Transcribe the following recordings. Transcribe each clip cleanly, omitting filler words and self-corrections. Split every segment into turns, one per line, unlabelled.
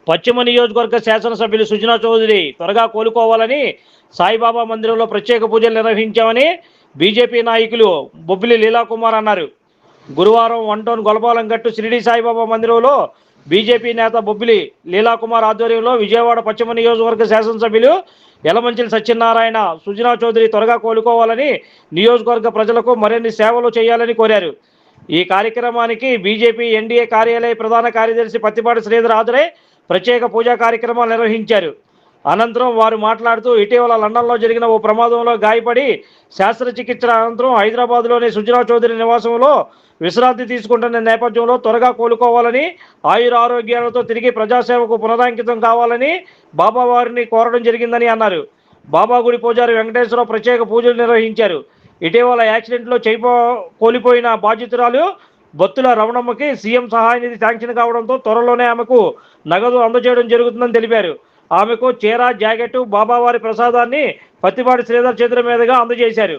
పశ్చిమ నియోజకవర్గ శాసనసభ్యులు సుజనా చౌదరి త్వరగా కోలుకోవాలని సాయిబాబా మందిరంలో ప్రత్యేక పూజలు నిర్వహించామని బీజేపీ నాయకులు బొబ్బిలి లీలాకుమార్ అన్నారు. గురువారం 1 టౌన్ గొలపాలంగట్టు షిరిడి సాయిబాబా మందిరంలో బీజేపీ నేత బొబ్బిలి లీలాకుమార్ ఆధ్వర్యంలో విజయవాడ పశ్చిమ నియోజకవర్గ శాసనసభ్యులు యలమంచిలి సత్యనారాయణ సుజనా చౌదరి త్వరగా కోలుకోవాలని, నియోజకవర్గ ప్రజలకు మరిన్ని సేవలు చేయాలని కోరారు. ఈ కార్యక్రమానికి బీజేపీ ఎన్డీఏ కార్యాలయ ప్రధాన కార్యదర్శి పత్తిపాటి శ్రీధర్ హాజరై ప్రత్యేక పూజా కార్యక్రమాలు నిర్వహించారు. అనంతరం వారు మాట్లాడుతూ ఇటీవల లండన్లో జరిగిన ఓ ప్రమాదంలో గాయపడి శస్త్రచికిత్స అనంతరం హైదరాబాద్లోని సుజనా చౌదరి నివాసంలో విశ్రాంతి తీసుకుంటున్న నేపథ్యంలో త్వరగా కోలుకోవాలని, ఆయుర ఆరోగ్యాలతో తిరిగి ప్రజాసేవకు పునరాంకితం కావాలని బాబా వారిని కోరడం జరిగిందని అన్నారు. బాబా గుడి పూజారి వెంకటేశ్వరరావు ప్రత్యేక పూజలు నిర్వహించారు. ఇటీవల యాక్సిడెంట్లో కోల్పోయిన బాధితురాలు బొత్తుల రమణమ్మకి సీఎం సహాయ నిధి శాంక్షన్ కావడంతో త్వరలోనే ఆమెకు నగదు అందజేయడం జరుగుతుందని తెలిపారు. ఆమెకు చీర, జాకెట్, బాబావారి ప్రసాదాన్ని పత్తిపాటి శ్రీధర్ చేతుల మీదుగా అందజేశారు.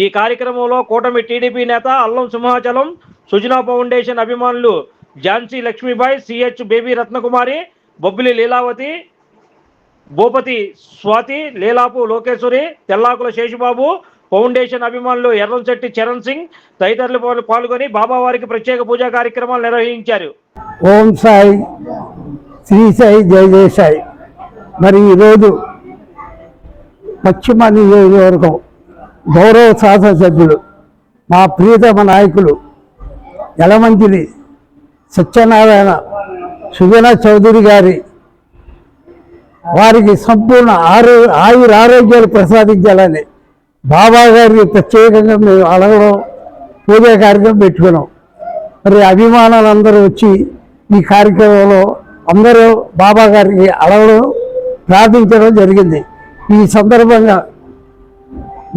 ఈ కార్యక్రమంలో కూటమి టీడీపీ నేత అల్లం సింహాచలం, సుజనా ఫౌండేషన్ అభిమానులు ఝాన్సీ లక్ష్మీబాయి, సిహెచ్ బేబీ రత్నకుమారి, బొబ్బిలి లీలావతి, భూపతి స్వాతి, లీలాపు లోకేశ్వరి, తెల్లాకుల శేషుబాబు, ఫౌండేషన్ అభిమానులు ఎర్రంశెట్టి చరణ్ సింగ్ తదితరులు పాల్గొని బాబావారికి ప్రత్యేక పూజా కార్యక్రమాలు నిర్వహించారు.
ఓం సాయి, శ్రీ సాయి, జై జై సాయి. మరి ఈరోజు పశ్చిమ నియోజకవర్గం గౌరవ శాసనసభ్యులు మా ప్రియతమ నాయకులు యలమంచిలి సత్యనారాయణ సుజనా చౌదరి గారి వారికి సంపూర్ణ ఆయురారోగ్యాలు ప్రసాదించాలని బాబా గారికి ప్రత్యేకంగా మేము అడగడం, పూజా కార్యక్రమం పెట్టుకున్నాం. మరి అభిమానులందరూ వచ్చి ఈ కార్యక్రమంలో అందరూ బాబా గారికి అడగడం, ప్రార్థించడం జరిగింది. ఈ సందర్భంగా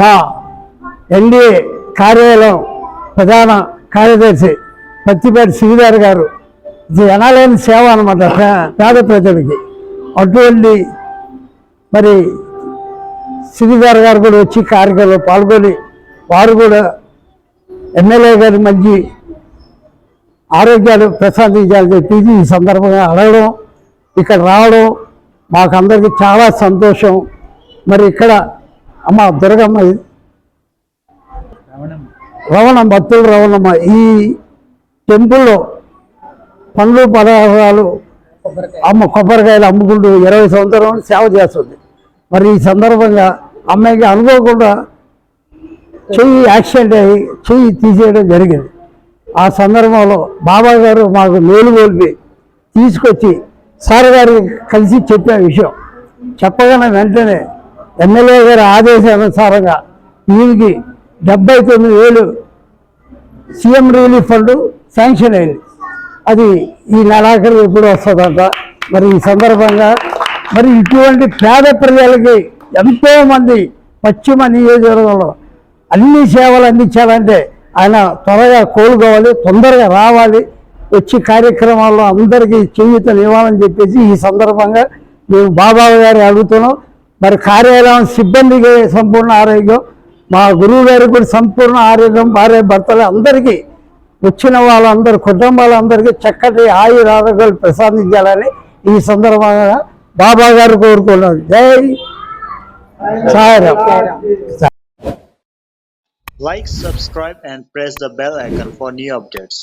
మా ఎన్డీఏ కార్యాలయం ప్రధాన కార్యదర్శి పత్తిపాటి శ్రీధర్ గారు ఇది ఎనలేని సేవ అన్నమాట పేద ప్రజలకి. అటువంటి మరి శ్రీధర్ గారు కూడా వచ్చి కార్యక్రమంలో పాల్గొని వారు కూడా ఎమ్మెల్యే గారి మంచి ఆరోగ్యాలు ప్రసాదించాలని చెప్పి ఈ సందర్భంగా అడగడం, ఇక్కడ రావడం మాకందరికీ చాలా సంతోషం. మరి ఇక్కడ అమ్మ దుర్గమ్మ బత్తుల రవణమ్మ ఈ టెంపుల్లో పండ్లు పదార్థాలు కొబ్బరికాయలు అమ్ముకుంటూ 20 సంవత్సరాలు సేవ చేస్తుంది. మరి ఈ సందర్భంగా అమ్మాయికి అనుకోకుండా యాక్సిడెంట్ అయ్యి చెయ్యి తీసేయడం జరిగింది. ఆ సందర్భంలో బాబా గారు మాకు మేలు కోల్పి తీసుకొచ్చి సార్ గారికి కలిసి చెప్పే విషయం చెప్పగానే వెంటనే ఎమ్మెల్యే గారి ఆదేశానుసారంగా దీనికి 79,000 సీఎం రిలీఫ్ ఫండ్ శాంక్షన్ అయింది. అది ఈ నెలాఖరు ఎప్పుడు వస్తుందంట. మరి ఈ సందర్భంగా మరి ఇటువంటి పేద ప్రజలకి ఎంతోమంది పశ్చిమ నియోజకవర్గంలో అన్ని సేవలు అందించాలంటే ఆయన త్వరగా కోలుకోవాలి, తొందరగా రావాలి, వచ్చి కార్యక్రమాల్లో అందరికీ చేయూతలు ఇవ్వాలని చెప్పేసి ఈ సందర్భంగా మేము బాబా గారు అడుగుతున్నాం. మరి కార్యాలయం సిబ్బందికి సంపూర్ణ ఆరోగ్యం, మా గురువు గారికి కూడా సంపూర్ణ ఆరోగ్యం, భార్య భర్తలు అందరికీ వచ్చిన వాళ్ళందరూ కుటుంబాలందరికీ చక్కటి ఆరోగ్యాలు ప్రసాదించాలని ఈ సందర్భంగా బాబా గారు కోరుకున్నాం. జై Sairam.
Like, subscribe and press the bell icon for new updates.